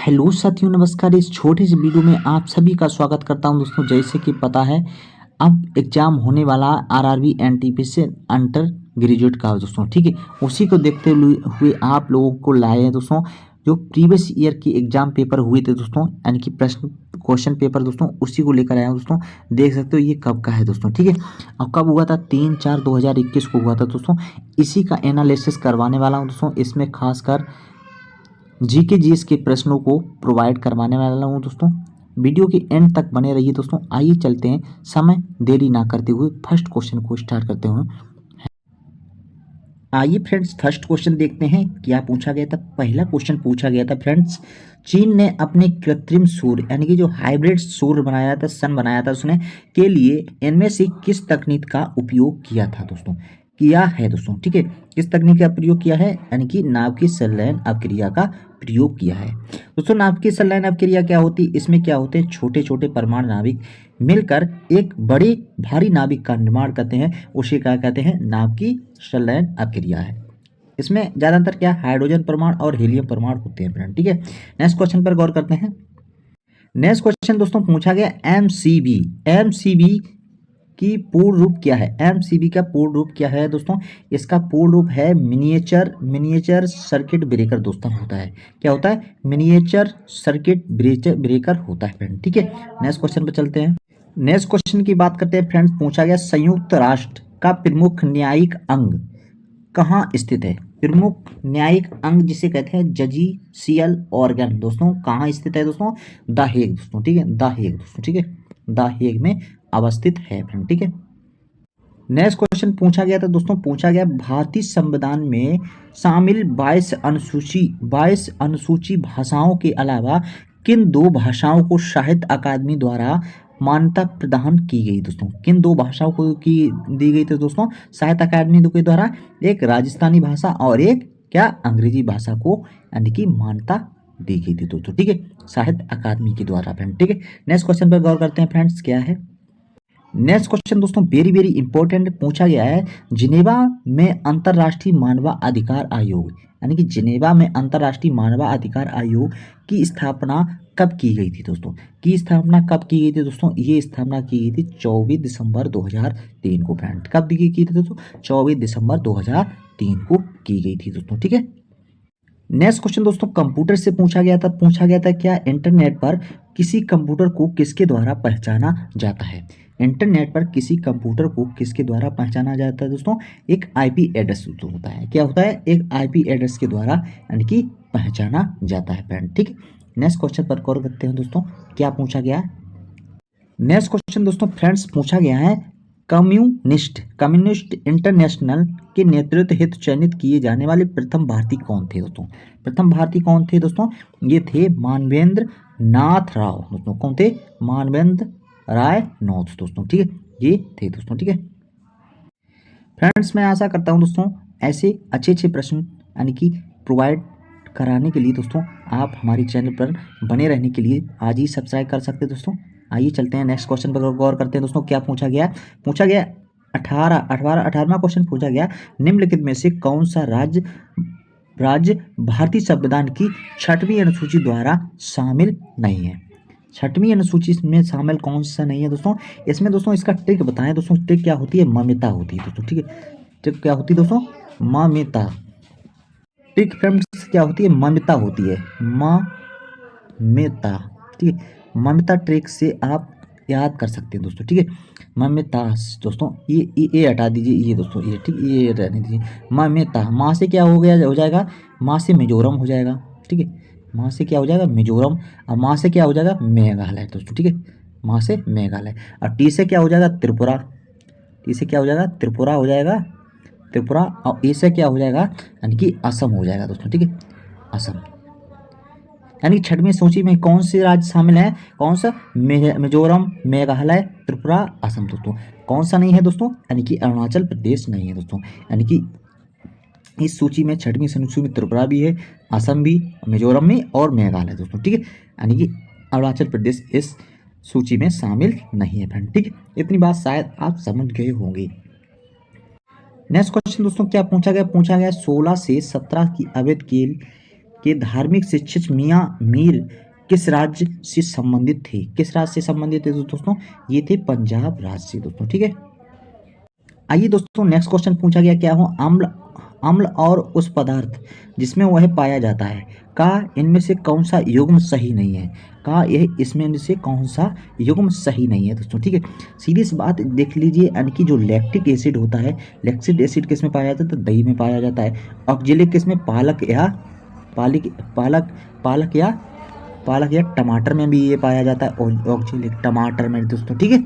Hello साथियों, नमस्कार। इस छोटे से वीडियो में आप सभी का स्वागत करता हूं दोस्तों। जैसे कि पता है अब एग्जाम होने वाला आरआरबी एनटीपीसी अंडर ग्रेजुएट का दोस्तों, ठीक है। उसी को देखते हुए आप लोगों को लाए हैं दोस्तों जो प्रीवियस ईयर के एग्जाम पेपर हुए थे दोस्तों, यानी कि प्रश्न क्वेश्चन पेपर दोस्तों, उसी को लेकर आया हूँ दोस्तों। देख सकते हो ये कब का है दोस्तों, ठीक है। और कब हुआ था? 3/4/2021 को हुआ था दोस्तों। इसी का एनालिसिस करवाने वाला हूँ दोस्तों। इसमें खासकर जीके जीएस के प्रश्नों को प्रोवाइड करवाने वाला हूँ दोस्तों। वीडियो के एंड तक बने रहिए दोस्तों। आइए चलते हैं, समय देरी ना करते हुए फर्स्ट क्वेश्चन को स्टार्ट करते हैं। आइए फ्रेंड्स, फर्स्ट क्वेश्चन देखते हैं क्या पूछा गया था। पहला क्वेश्चन पूछा गया था फ्रेंड्स, चीन ने अपने कृत्रिम सूर्य यानी कि जो हाइब्रिड सूर्य बनाया था, सन बनाया था उसने, के लिए इनमें से किस तकनीक का उपयोग किया था दोस्तों, किया है दोस्तों, ठीक है। किस तकनीक का प्रयोग किया है, यानी कि नाभिकीय संलयन अवक्रिया का प्रयोग किया है दोस्तों। नाभिकीय संलयन अवक्रिया क्या होती है? इसमें क्या होते हैं, छोटे छोटे परमाणु नाभिक मिलकर एक बड़े भारी नाभिक का निर्माण करते हैं, उसे क्या कहते हैं? नाभिकीय संलयन अवक्रिया है। इसमें ज्यादातर क्या हाइड्रोजन परमाणु और हीलियम परमाणु होते हैं फ्रेंड, ठीक है। नेक्स्ट क्वेश्चन पर गौर करते हैं। नेक्स्ट क्वेश्चन दोस्तों पूछा गया एमसीबी। एमसीबी की पूर्ण रूप क्या है? एमसीबी का पूर्ण रूप क्या है दोस्तों? इसका पूर्ण रूप है मिनिएचर सर्किट ब्रेकर दोस्तों होता है। क्या होता है? मिनिएचर सर्किट ब्रेकर होता है फ्रेंड, ठीक है। नेक्स्ट क्वेश्चन पर चलते हैं। नेक्स्ट क्वेश्चन की बात करते हैं फ्रेंड्स। पूछा गया संयुक्त राष्ट्र का प्रमुख न्यायिक अंग कहाँ स्थित है? प्रमुख न्यायिक अंग जिसे कहते हैं जजिशियल ऑर्गन दोस्तों, कहाँ स्थित है दोस्तों? द हेग दोस्तों, ठीक है। द हेग दोस्तों, ठीक है। द हेग में अवस्थित है फ्रेंड, ठीक है। नेक्स्ट क्वेश्चन पूछा गया था दोस्तों, पूछा गया भारतीय संविधान में शामिल 22 अनुसूची भाषाओं के अलावा किन दो भाषाओं को साहित्य अकादमी द्वारा मान्यता प्रदान की गई दोस्तों? किन दो भाषाओं को की दी गई थी दोस्तों साहित्य अकादमी के द्वारा? एक राजस्थानी भाषा और एक क्या अंग्रेजी भाषा को यानी कि मान्यता दी गई थी दोस्तों, ठीक है, साहित्य अकादमी के द्वारा फ्रेंड, ठीक है। नेक्स्ट क्वेश्चन पर गौर करते हैं फ्रेंड्स, क्या है। नेक्स्ट क्वेश्चन दोस्तों वेरी वेरी इंपॉर्टेंट पूछा गया है। जिनेवा में अंतर्राष्ट्रीय मानवाधिकार आयोग यानी कि जिनेवा में अंतर्राष्ट्रीय मानवाधिकार आयोग की स्थापना कब की गई थी दोस्तों? की स्थापना कब की गई थी दोस्तों? ये स्थापना की गई थी 24 दिसंबर 2003 को फ्रेंड। कब की थी दोस्तों? 24 दिसंबर 2003 को की गई थी दोस्तों, ठीक है। नेक्स्ट क्वेश्चन दोस्तों कंप्यूटर से पूछा गया था। पूछा गया था क्या इंटरनेट पर किसी कंप्यूटर को किसके द्वारा पहचाना जाता है? इंटरनेट पर किसी कंप्यूटर को किसके द्वारा पहचाना जाता है दोस्तों? एक आईपी एड्रेस होता है। क्या होता है? एक आईपी एड्रेस के द्वारा यानी कि पहचाना जाता है फ्रेंड, ठीक है। नेक्स्ट क्वेश्चन पर गौर करते हैं दोस्तों, क्या पूछा गया। नेक्स्ट क्वेश्चन दोस्तों फ्रेंड्स पूछा गया है कम्युनिस्ट इंटरनेशनल के नेतृत्व हेतु चयनित किए जाने वाले प्रथम भारतीय कौन थे दोस्तों? प्रथम भारतीय कौन थे दोस्तों? ये थे मानवेंद्र नाथ राव दोस्तों। कौन थे? मानवेंद्र राय नौत दोस्तों, ठीक है, ये थे दोस्तों, ठीक है। फ्रेंड्स मैं आशा करता हूँ दोस्तों ऐसे अच्छे अच्छे प्रश्न यानी कि प्रोवाइड कराने के लिए दोस्तों आप हमारे चैनल पर बने रहने के लिए आज ही सब्सक्राइब कर सकते हैं दोस्तों। आइए चलते हैं नेक्स्ट क्वेश्चन पर गौर करते हैं दोस्तों, क्या पूछा गया। पूछा गया 18वां क्वेश्चन पूछा गया, निम्नलिखित में से कौन सा राज्य भारतीय संविधान की 6वीं अनुसूची द्वारा शामिल नहीं है? 6वीं अनुसूची में शामिल कौन सा नहीं है दोस्तों? इसमें दोस्तों इसका ट्रिक बताएं दोस्तों। ट्रिक क्या होती है? ममिता होती है दोस्तों, ठीक है। ट्रिक क्या होती है दोस्तों? ममिता। ट्रिक फ्रेंड्स क्या होती है? ममिता होती है, ममिता, ठीक है। ममिता ट्रिक से आप याद कर सकते हैं दोस्तों, ठीक है। ममिता दोस्तों ये हटा दीजिए, ये दोस्तों ये ठीक, ये रहने दीजिए। ममिता, माँ से क्या हो जाएगा? माँ से मिजोरम हो जाएगा, ठीक है। माँ से क्या हो जाएगा? मिजोरम। और माँ से क्या हो जाएगा? मेघालय दोस्तों, ठीक है। माँ से मेघालय। और टी से क्या हो जाएगा? त्रिपुरा। टी से क्या हो जाएगा? त्रिपुरा हो जाएगा, त्रिपुरा। और ए से क्या हो जाएगा? यानी कि असम हो जाएगा दोस्तों, ठीक है, असम। यानी 6वीं सूची में कौन से राज्य शामिल हैं? कौन सा? मिजोरम, मेघालय, त्रिपुरा, असम दोस्तों। कौन सा नहीं है दोस्तों? यानी कि अरुणाचल प्रदेश नहीं है दोस्तों। यानी कि इस सूची में 6वीं सूची में त्रिपुरा भी है, असम भी, मिजोरम में और मेघालय दोस्तों, ठीक है। यानी कि अरुणाचल प्रदेश इस सूची में शामिल नहीं है फ्रेंड, ठीक है। इतनी बात शायद आप समझ गए होंगे। नेक्स्ट क्वेश्चन दोस्तों क्या पूछा गया। पूछा गया 16 से 17 की अवैध खेल के धार्मिक शिक्षक मियाँ मीर किस राज्य से संबंधित थे? किस राज्य से संबंधित थे दोस्तों? ये थे पंजाब राज्य से दोस्तों, ठीक है। आइए दोस्तों नेक्स्ट क्वेश्चन पूछा गया क्या हो, अम्ल अम्ल और उस पदार्थ जिसमें वह पाया जाता है का इनमें से कौन सा युग्म सही नहीं है? का यह इसमें से कौन सा युग्म सही नहीं है दोस्तों, ठीक है। सीधी सी बात देख लीजिए, यानी कि जो लैक्टिक एसिड होता है, लैक्टिक एसिड किस में पाया जाता है? तो दही में पाया जाता है। ऑक्जेलिक किस में? पालक या पालक पालक पालक या पालक या टमाटर में भी ये पाया जाता है, ऑक्जेलिक टमाटर में दोस्तों, ठीक है।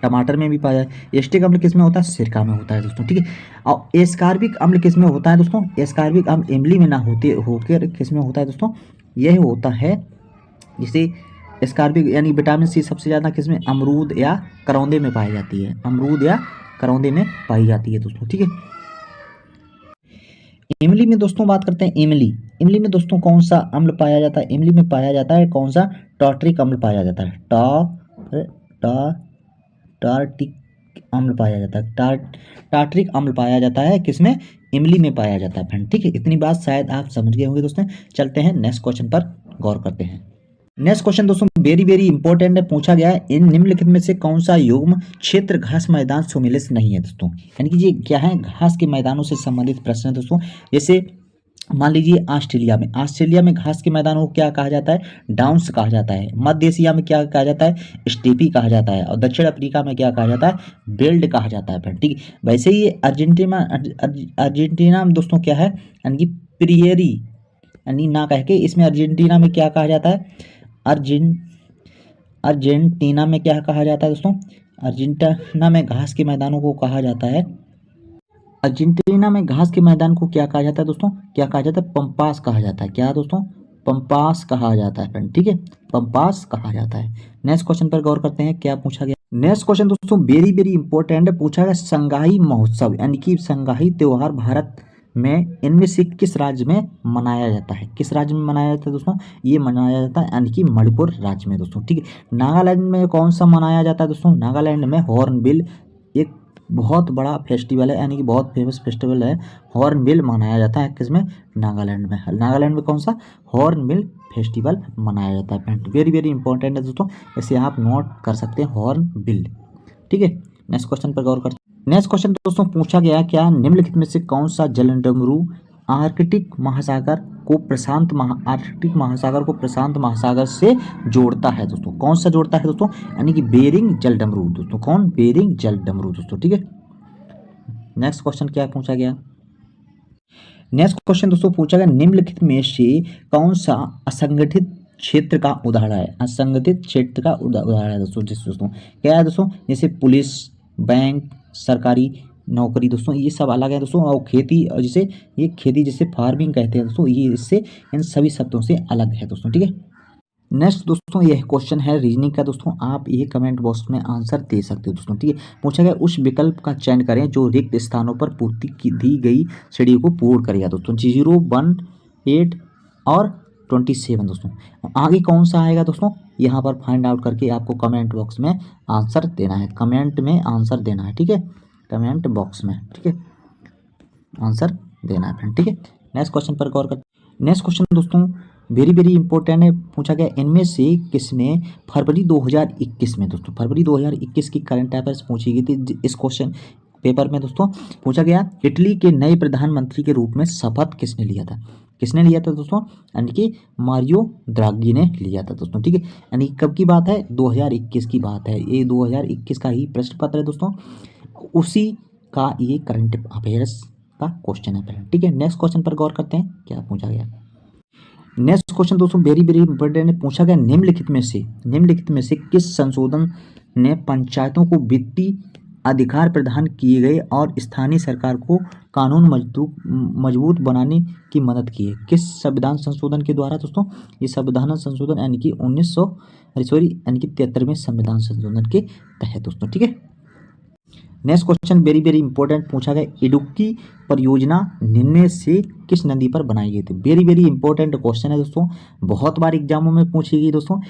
टमाटर में भी पाया जाए। एस्टिक अम्ल किस में होता है? सिरका में होता है दोस्तों, ठीक है। और एस्कार्बिक अम्ल किस में होता है दोस्तों? एस्कार्बिक अम्ल इमली में ना होते होकर किस में होता है दोस्तों? यह होता है जिसे एस्कार्बिक यानी विटामिन सी सबसे ज़्यादा किस में? अमरूद या करौंदे में पाई जाती है, अमरूद या करौंदे में पाई जाती है दोस्तों, ठीक है। इमली में दोस्तों बात करते हैं, इमली इमली में दोस्तों कौन सा अम्ल पाया जाता है? इमली में पाया जाता है कौन सा? टार्ट्रिक अम्ल पाया जाता है, टार्टिक अम्ल पाया जाता है, टार्ट्रिक अम्ल पाया जाता है किसमें? इमली में पाया जाता है फ्रेंड, ठीक है। इतनी बात शायद आप समझ गए होंगे दोस्तों। चलते हैं नेक्स्ट क्वेश्चन पर गौर करते हैं। नेक्स्ट क्वेश्चन दोस्तों वेरी वेरी इंपॉर्टेंट है, पूछा गया है इन निम्नलिखित में से कौन सा युग्म क्षेत्र घास मैदान सुमेलित नहीं है दोस्तों? यानी कि ये क्या है? घास के मैदानों से संबंधित प्रश्न है दोस्तों। जैसे मान लीजिए ऑस्ट्रेलिया में घास के मैदानों को क्या कहा जाता है? डाउन्स कहा जाता है। मध्य एशिया में क्या कहा जाता है? स्टेपी कहा जाता है। और दक्षिण अफ्रीका में क्या कहा जाता है? बेल्ट कहा जाता है फ्रेंड, ठीक है। वैसे ही अर्जेंटीना में दोस्तों क्या है? यानी कि प्रियरी यानी ना कह के इसमें अर्जेंटीना में क्या कहा जाता है? अर्जेंटीना में क्या कहा जाता है दोस्तों? अर्जेंटीना में घास के मैदानों को कहा जाता है, अर्जेंटीना में घास के मैदान को क्या कहा जाता है दोस्तों? क्या कहा जाता है? पंपास कहा जाता है। क्या दोस्तों? पंपास कहा जाता है फ्रेंड, ठीक है। पंपास कहा जाता है। नेक्स्ट क्वेश्चन पर गौर करते हैं, क्या पूछा गया। नेक्स्ट क्वेश्चन दोस्तों वेरी वेरी इंपॉर्टेंट है, पूछा गया संगाई महोत्सव यानी कि संगाई त्योहार भारत में इनमें से किस राज्य में मनाया जाता है? किस राज्य में मनाया जाता है दोस्तों? ये मनाया जाता है यानी कि मणिपुर राज्य में दोस्तों, ठीक है। नागालैंड में कौन सा मनाया जाता है दोस्तों? नागालैंड में हॉर्नबिल एक बहुत बड़ा फेस्टिवल है, यानी कि बहुत फेमस फेस्टिवल है, हॉर्नबिल मनाया जाता है किसमें? नागालैंड में। नागालैंड में कौन सा? हॉर्नबिल फेस्टिवल मनाया जाता है फ्रेंड। वेरी वेरी इंपॉर्टेंट है दोस्तों, ऐसे आप नोट कर सकते हैं हॉर्नबिल, ठीक है। नेक्स्ट क्वेश्चन पर गौर करते हैं। नेक्स्ट क्वेश्चन दोस्तों पूछा गया क्या निम्नलिखित में से कौन सा जलडमरू आर्कटिक महासागर को प्रशांत महासागर से जोड़ता है दोस्तों? कौन सा जोड़ता है दोस्तों? यानी कि बेरिंग जलडमरू दोस्तों। कौन? बेरिंग जलडमरू दोस्तों, ठीक है। नेक्स्ट क्वेश्चन क्या पूछा गया। नेक्स्ट क्वेश्चन दोस्तों पूछा गया निम्नलिखित में से कौन सा असंगठित क्षेत्र का उदाहरण है? असंगठित क्षेत्र का उदाहरण है दोस्तों। दोस्तों क्या है दोस्तों? जैसे पुलिस, बैंक, सरकारी नौकरी दोस्तों, ये सब अलग है दोस्तों। और खेती, जिसे ये खेती जिसे फार्मिंग कहते हैं दोस्तों, ये इससे इन सभी शब्दों से अलग है दोस्तों, ठीक है। नेक्स्ट दोस्तों यह क्वेश्चन है रीजनिंग का दोस्तों, आप ये कमेंट बॉक्स में आंसर दे सकते हो दोस्तों, ठीक है। पूछा गया उस विकल्प का चयन करें जो रिक्त स्थानों पर पूर्ति की दी गई श्रेणी को पूर्ण करेगा दोस्तों। 0, 1, 8 और 27 दोस्तों। आगे कौन सा आएगा दोस्तों? यहाँ पर फाइंड आउट करके आपको कमेंट बॉक्स में आंसर देना है, कमेंट में आंसर देना है, ठीक है। कमेंट बॉक्स में, ठीक है, आंसर देना है फ्रेंड, ठीक है। नेक्स्ट क्वेश्चन पर गौर करते। नेक्स्ट क्वेश्चन दोस्तों वेरी वेरी इंपॉर्टेंट है, पूछा गया इनमें से किसने फरवरी 2021 में दोस्तों, फरवरी 2021 की करंट अफेयर्स पूछी गई थी इस क्वेश्चन पेपर में दोस्तों। पूछा गया इटली के नए प्रधानमंत्री के रूप में शपथ किसने लिया था? किसने लिया था दोस्तों? यानी कि मारियो द्रागी ने लिया था दोस्तों, ठीक है। यानी कब की बात है? 2021 की बात है, ये 2021 का ही प्रश्न पत्र है दोस्तों, उसी का ये करंट अफेयर्स का क्वेश्चन है, ठीक है। नेक्स्ट क्वेश्चन पर गौर करते हैं, क्या पूछा गया। नेक्स्ट क्वेश्चन दोस्तों वेरी वेरी इंपॉर्टेंट है, पूछा गया निम्नलिखित में से किस संशोधन ने पंचायतों को वित्तीय अधिकार प्रदान किए गए और स्थानीय सरकार को कानून मजबूत बनाने की मदद की है? किस संविधान संशोधन के द्वारा दोस्तों? ये संविधान संशोधन यानी कि 73वें संविधान संशोधन के तहत दोस्तों, ठीक है। Next question very very important, पूछा गया इडुक्की परियोजना निम्न से किस नदी पर बनाई गई थी? वेरी वेरी इंपॉर्टेंट क्वेश्चन है दोस्तों, बहुत बार एग्जामों में पूछी गई दोस्तों।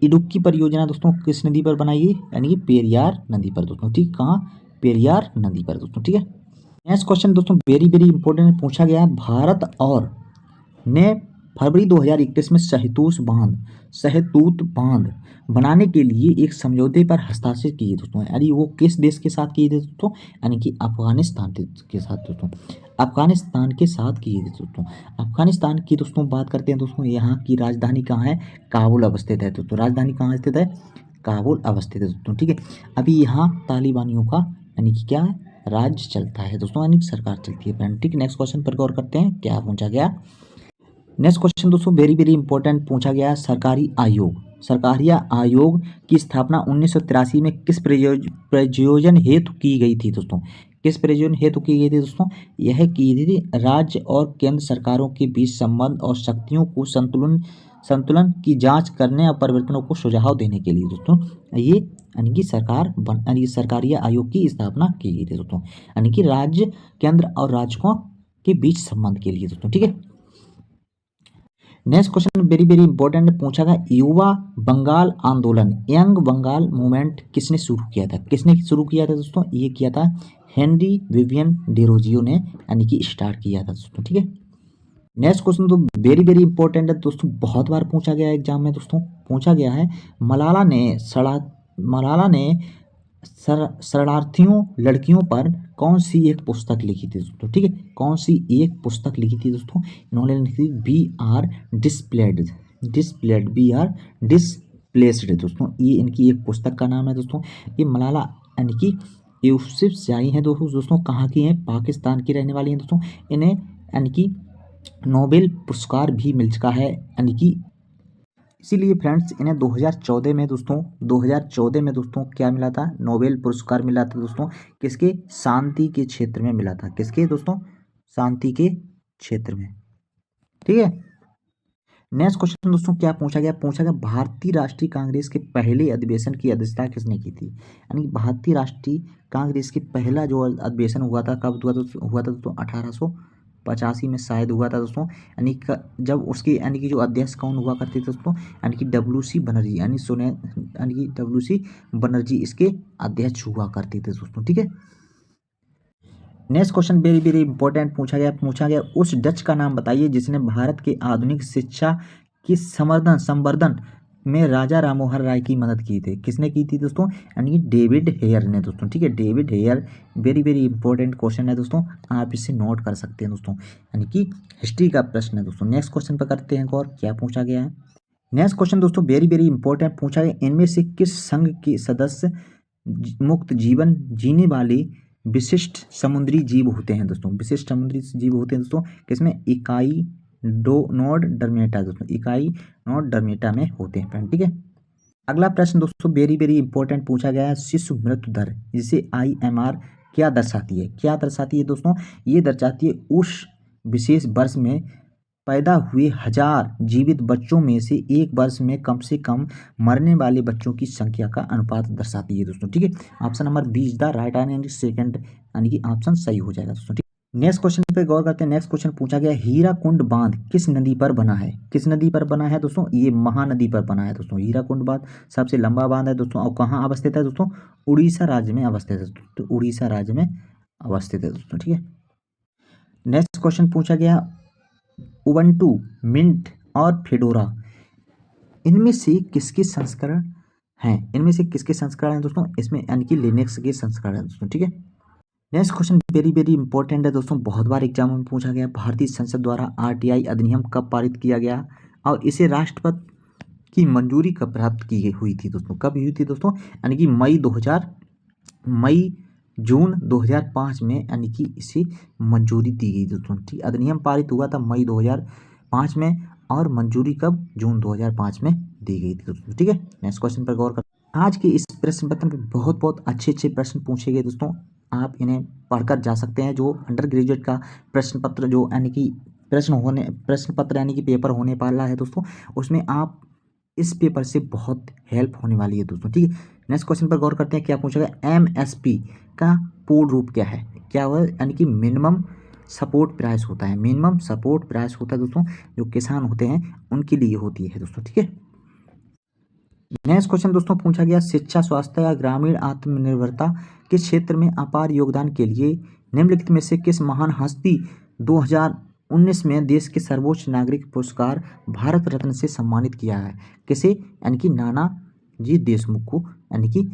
इडुक्की परियोजना दोस्तों किस नदी पर बनाई गई? यानी कि पेरियार नदी पर दोस्तों, ठीक। कहाँ? पेरियार नदी पर दोस्तों, ठीक है। नेक्स्ट क्वेश्चन दोस्तों वेरी वेरी इंपॉर्टेंट, पूछा गया भारत और ने फरवरी 2021 में सहतूत बांध बनाने के लिए एक समझौते पर हस्ताक्षर किए दोस्तों, यानी वो किस देश के साथ किए थे दोस्तों, यानी कि अफगानिस्तान के साथ दोस्तों, अफगानिस्तान के साथ किए थे दोस्तों। अफगानिस्तान की दोस्तों बात करते हैं दोस्तों, यहाँ की राजधानी कहाँ है, काबुल अवस्थित है दोस्तों, राजधानी कहाँ स्थित है, काबुल अवस्थित है दोस्तों, ठीक है। अभी यहाँ तालिबानियों का यानी कि क्या है, राज्य चलता है दोस्तों, यानी कि सरकार चलती है फ्रेंड, ठीक है। नेक्स्ट क्वेश्चन पर गौर करते हैं, क्या पूछा गया। नेक्स्ट क्वेश्चन दोस्तों वेरी वेरी इंपॉर्टेंट पूछा गया, सरकारी आयोग की स्थापना 1983 में किस प्रयोजन हेतु की गई थी दोस्तों, किस प्रयोजन हेतु की गई थी दोस्तों, यह की गई थी राज्य और केंद्र सरकारों के बीच संबंध और शक्तियों को संतुलन की जांच करने और परिवर्तनों को सुझाव देने के लिए दोस्तों, ये यानी कि सरकारी आयोग की स्थापना की गई थी दोस्तों, यानी कि राज्य केंद्र और राज्यों के बीच संबंध के लिए दोस्तों, ठीक है। Next question very very important पूछा गया, युवा बंगाल आंदोलन यंग बंगाल मूवमेंट किसने शुरू किया था, किसने शुरू किया था दोस्तों, ये किया था हेनरी विवियन डेरोजियो ने, यानी कि स्टार्ट किया था दोस्तों, ठीक है। नेक्स्ट क्वेश्चन तो वेरी वेरी इंपॉर्टेंट है दोस्तों, बहुत बार पूछा गया एग्जाम में दोस्तों, पूछा गया है मलाला ने शरणार्थियों लड़कियों पर कौन सी एक पुस्तक लिखी थी दोस्तों, ठीक है, कौन सी एक पुस्तक लिखी थी दोस्तों, इन्होंने लिखी थी बी आर डिस्प्लेस्ड दोस्तों, ये इनकी एक पुस्तक का नाम है दोस्तों। ये मलाला यानी कि यूसुफजई हैं दोस्तों, कहाँ की हैं, पाकिस्तान की रहने वाली हैं दोस्तों, इन्हें यानी कि नोबेल पुरस्कार भी मिल चुका है, यानी कि इसीलिए फ्रेंड्स इन्हें 2014 में दोस्तों क्या मिला था, नोबेल पुरस्कार मिला था दोस्तों, किसके, शांति के क्षेत्र में मिला था, किसके दोस्तों, शांति के क्षेत्र में, ठीक है। नेक्स्ट क्वेश्चन दोस्तों क्या पूछा गया, भारतीय राष्ट्रीय कांग्रेस के पहले अधिवेशन की अध्यक्षता किसने की थी, यानी भारतीय राष्ट्रीय कांग्रेस के पहला जो अधिवेशन हुआ था, कब हुआ था दोस्तों, 1885 में शायद हुआ था दोस्तों, यानी जब उसके यानी कि जो अध्यक्ष कौन हुआ करते थे दोस्तों, यानी कि WC बनर्जी, यानी कि WC बनर्जी इसके अध्यक्ष हुआ करते थे दोस्तों, ठीक है। Next question very very important पूछा गया, उस डच का नाम बताइए जिसने भारत के आधुनिक शिक्षा की संवर्धन में राजा राममोहन राय की मदद की थी, किसने की थी दोस्तों, यानी कि डेविड हेयर ने दोस्तों, ठीक है, David Hare, very very important question है दोस्तों, आप इसे नोट कर सकते हैं दोस्तों, यानी कि हिस्ट्री का प्रश्न है दोस्तों। नेक्स्ट क्वेश्चन पर करते हैं और क्या पूछा गया है। नेक्स्ट क्वेश्चन दोस्तों वेरी वेरी इंपॉर्टेंट पूछा गया, इनमें से किस संघ के सदस्य मुक्त जीवन जीने वाले विशिष्ट समुद्री जीव होते हैं दोस्तों, विशिष्ट समुद्री जीव होते हैं दोस्तों, किसमें, इकाई नोड डर्मेटा दोस्तों, इकाई नोड डर्मेटा में होते हैं फ्रेंड, ठीक है। अगला प्रश्न दोस्तों वेरी वेरी इंपॉर्टेंट पूछा गया है, शिशु मृत्यु दर जिसे IMR क्या दर्शाती है दोस्तों, ये दर्शाती है उस विशेष वर्ष में पैदा हुए 1000 जीवित बच्चों में से एक वर्ष में कम से कम मरने वाले बच्चों की संख्या का अनुपात दर्शाती है दोस्तों, ठीक है। Option number 20 the right answer second यानी कि ऑप्शन सही हो जाएगा दोस्तों, ठीक। नेक्स्ट क्वेश्चन पे गौर करते हैं। नेक्स्ट क्वेश्चन पूछा गया, हीराकुंड बांध किस नदी पर बना है, किस नदी पर बना है दोस्तों, ये महानदी पर बना है दोस्तों, हीराकुंड बांध सबसे लंबा बांध है दोस्तों, और कहाँ अवस्थित है दोस्तों, उड़ीसा राज्य में अवस्थित है दोस्तों, तो उड़ीसा राज्य में अवस्थित है दोस्तों, ठीक है। नेक्स्ट क्वेश्चन पूछा गया, उबंटू, मिंट और फेडोरा इनमें से किसके संस्करण हैं दोस्तों, इसमें यानी कि लिनक्स के संस्करण हैं दोस्तों, ठीक है। Next question very very important है दोस्तों, बहुत बार एग्जाम में पूछा गया, भारतीय संसद द्वारा RTI अधिनियम कब पारित किया गया और इसे राष्ट्रपति की मंजूरी कब प्राप्त की हुई थी दोस्तों, कब हुई थी दोस्तों, यानी कि जून 2005 में, यानी कि इसे मंजूरी दी गई दोस्तों, ठीक। अधिनियम पारित हुआ था मई 2005 में और मंजूरी कब, जून 2005 में दी गई थी दोस्तों, ठीक है। नेक्स्ट क्वेश्चन पर गौर कर, आज के इस प्रश्न पत्र में बहुत बहुत अच्छे प्रश्न पूछे गए दोस्तों, आप इन्हें पढ़कर जा सकते हैं। जो अंडर ग्रेजुएट का प्रश्न पत्र जो यानी कि प्रश्न पत्र यानी कि पेपर होने वाला है दोस्तों, उसमें आप इस पेपर से बहुत हेल्प होने वाली है दोस्तों, ठीक है। नेक्स्ट क्वेश्चन पर गौर करते हैं, क्या पूछा गया, MSP का पूर्ण रूप क्या है, क्या हुआ, यानी कि मिनिमम सपोर्ट प्राइस होता है, मिनिमम सपोर्ट प्राइस होता है दोस्तों, जो किसान होते हैं उनके लिए होती है दोस्तों, ठीक है। नेक्स्ट क्वेश्चन दोस्तों पूछा गया, शिक्षा, स्वास्थ्य या ग्रामीण आत्मनिर्भरता के क्षेत्र में अपार योगदान के लिए निम्नलिखित में से किस महान हस्ती 2000 2019 में देश के सर्वोच्च नागरिक पुरस्कार भारत रत्न से सम्मानित किया है। किसे? यानी कि नानाजी देशमुख को, यानी कि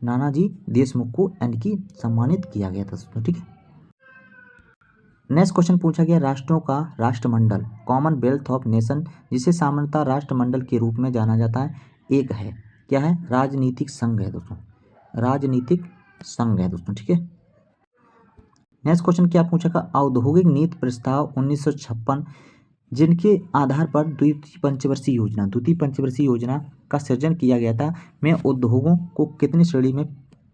नानाजी देशमुख को यानी कि सम्मानित किया गया था दोस्तों। ठीक है। नेक्स्ट क्वेश्चन पूछा गया, राष्ट्रों का राष्ट्रमंडल कॉमनवेल्थ ऑफ नेशन जिसे सामान्यतः राष्ट्रमंडल के रूप में जाना जाता है, एक है, क्या है? राजनीतिक संघ है दोस्तों, राजनीतिक संघ है दोस्तों। ठीक है। नेक्स्ट क्वेश्चन क्या पूछा का, औद्योगिक नीति प्रस्ताव 1956 जिनके आधार पर द्वितीय पंचवर्षीय योजना का सृजन किया गया था, में उद्योगों को कितनी श्रेणी में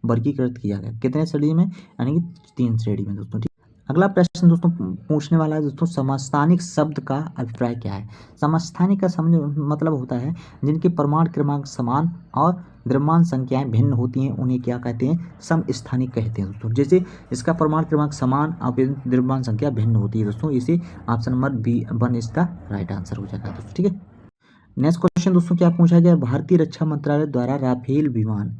वर्गीकृत किया गया? कितने श्रेणी में? यानी कि 3 श्रेणी में दोस्तों। ठीक। अगला प्रश्न दोस्तों पूछने वाला है दोस्तों, समस्थानिक शब्द का अभिप्राय क्या है? समस्थानिक का समझ मतलब होता है जिनके परमाणु क्रमांक समान और द्रव्यमान संख्याएं भिन्न होती हैं, उन्हें क्या कहते हैं? समस्थानिक कहते हैं दोस्तों। जैसे इसका परमाणु क्रमांक समान और द्रव्यमान संख्या भिन्न होती है दोस्तों, इसे ऑप्शन नंबर B1 इसका राइट आंसर हो जाएगा दोस्तों। ठीक है। नेक्स्ट क्वेश्चन दोस्तों क्या पूछा गया, भारतीय रक्षा मंत्रालय द्वारा राफेल विमान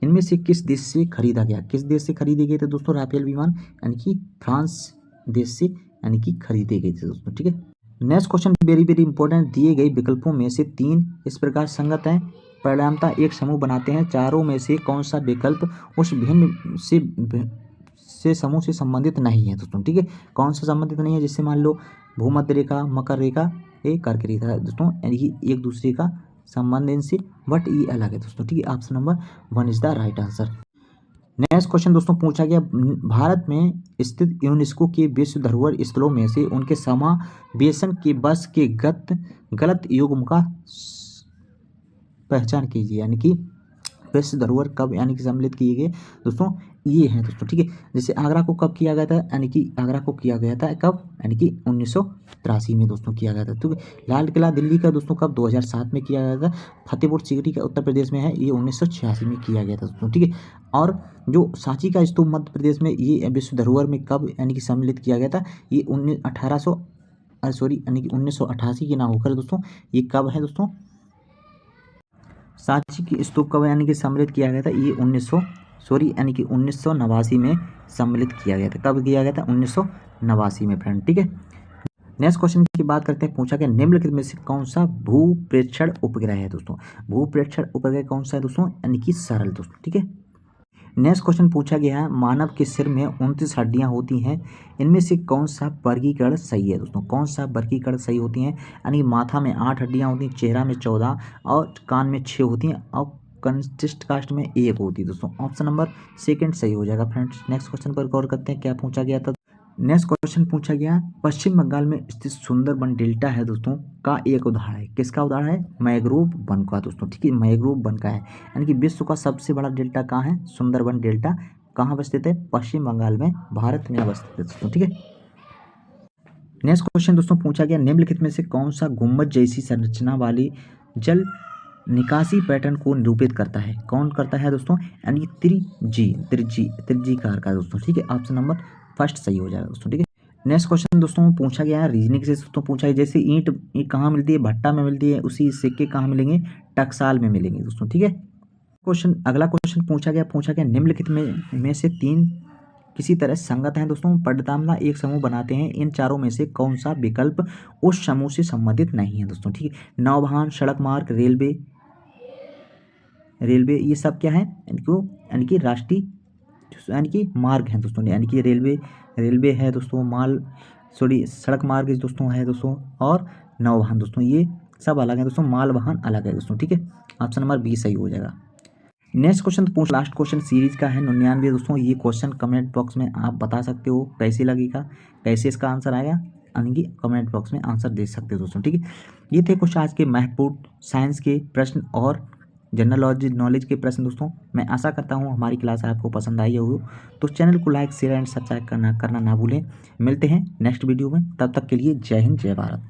इनमें से किस देश से खरीदा गया? किस देश से खरीदे गए थे दोस्तों राफेल विमान? यानी कि फ्रांस देश से यानी कि खरीदे गए थे दोस्तों। ठीक है। Next question very very important, दिए गए विकल्पों में से 3 इस प्रकार संगत हैं, परिणामतः एक समूह बनाते हैं, चारों में से कौन सा विकल्प उस भिन्न से समूह से संबंधित नहीं है दोस्तों। ठीक है। कौन सा संबंधित नहीं है? जैसे मान लो भूमध्य रेखा, मकर रेखा, ये कर्क रेखा दोस्तों, यानी कि एक दूसरे का संबंध इनसे, बट ये अलग है दोस्तों। ठीक है। Option number 1 is the right answer. Next question दोस्तों पूछा गया, भारत में स्थित यूनेस्को के विश्व धरोहर स्थलों में से उनके समावेशन के बस के गलत युग्म का पहचान कीजिए, यानी कि विश्व धरोहर कब यानी कि सम्मिलित किए गए दोस्तों, ये हैं दोस्तों। ठीक है। जैसे आगरा को कब किया गया था? यानी कि आगरा को किया गया था कब? यानी कि 1983 में दोस्तों किया गया था। ठीक है। लाल किला दिल्ली का दोस्तों कब? 2007 में किया गया था। फतेहपुर सीकरी का उत्तर प्रदेश में है, ये 1986 में किया गया था दोस्तों। ठीक है। और जो सांची का स्तूप मध्य प्रदेश में, ये विश्व धरोहर में कब यानी कि सम्मिलित किया गया था? ये 1988 की ना होकर दोस्तों, ये कब है दोस्तों? सांची की स्तूप कब यानी कि सम्मिलित किया गया था? ये 1989 में सम्मिलित किया गया था। कब किया गया था? 1989 में फ्रेंड। ठीक है। नेक्स्ट क्वेश्चन की बात करते हैं, पूछा गया निम्नलिखित में से कौन सा भूप्रेक्षण उपग्रह है दोस्तों? भूप्रेक्षण उपग्रह कौन सा है दोस्तों? यानी कि सरल दोस्तों। ठीक है। नेक्स्ट क्वेश्चन पूछा गया है, मानव के सिर में 29 हड्डियां होती हैं, इनमें से कौन सा वर्गीकरण सही है दोस्तों? कौन सा वर्गीकरण सही होती हैं? यानी माथा में 8 हड्डियां होती हैं, चेहरा में 14 और कान में 6 होती हैं और कंसिस्ट कास्ट में 1 होती है दोस्तों। ऑप्शन नंबर 2 सही हो जाएगा फ्रेंड्स। नेक्स्ट क्वेश्चन पर गौर करते हैं, क्या पूछा गया था। नेक्स्ट क्वेश्चन पूछा गया, पश्चिम बंगाल में स्थित सुंदरबन डेल्टा है दोस्तों का एक उदाहरण है, किसका उदाहरण है? मैंग्रोव वन का दोस्तों। ठीक है। मैंग्रोव वन का है, यानी कि विश्व का सबसे बड़ा डेल्टा कहाँ है? सुंदरबन डेल्टा कहाँ अवस्थित है? पश्चिम बंगाल में, भारत में अवस्थित है दोस्तों। ठीक है। नेक्स्ट क्वेश्चन दोस्तों पूछा गया, निम्नलिखित में से कौन सा गुम्बद जैसी संरचना वाली जल निकासी पैटर्न को निरूपित करता है? कौन करता है दोस्तों? यानी त्रिज्यीकार का दोस्तों। ठीक है। ऑप्शन नंबर 1 सही हो जाएगा दोस्तों। ठीक है। नेक्स्ट क्वेश्चन दोस्तों पूछा गया है, रीजनिंग से दोस्तों पूछा है, जैसे ईंट कहाँ मिलती है? भट्टा में मिलती है, उसी सिक्के कहाँ मिलेंगे? टकसाल में मिलेंगे दोस्तों। ठीक है। अगला क्वेश्चन पूछा गया निम्नलिखित में से 3 किसी तरह संगत हैं दोस्तों, परिणामतः एक समूह बनाते हैं, इन चारों में से कौन सा विकल्प उस समूह से संबंधित नहीं है दोस्तों? ठीक है। नौवहन, सड़क मार्ग, रेलवे ये सब क्या है? यानी कि राष्ट्रीय यानी कि मार्ग हैं दोस्तों, यानी कि रेलवे है दोस्तों, सड़क मार्ग दोस्तों है दोस्तों, और नौवहन दोस्तों ये सब अलग है दोस्तों, माल वाहन अलग है दोस्तों। ठीक है। ऑप्शन नंबर B सही हो जाएगा। Next question last question series का है 99 दोस्तों। ये क्वेश्चन कमेंट बॉक्स में आप बता सकते हो कैसे लगेगा, कैसे इसका आंसर आएगा, यानी कि कमेंट बॉक्स में आंसर दे सकते हो दोस्तों। ठीक है। ये थे कुछ आज के महत्वपूर्ण साइंस के प्रश्न और जनरल नॉलेज के प्रश्न दोस्तों। मैं आशा करता हूँ हमारी क्लास आपको पसंद आई हो, तो चैनल को लाइक शेयर एंड सब्सक्राइब करना ना भूलें। मिलते हैं नेक्स्ट वीडियो में, तब तक के लिए जय हिंद, जय भारत।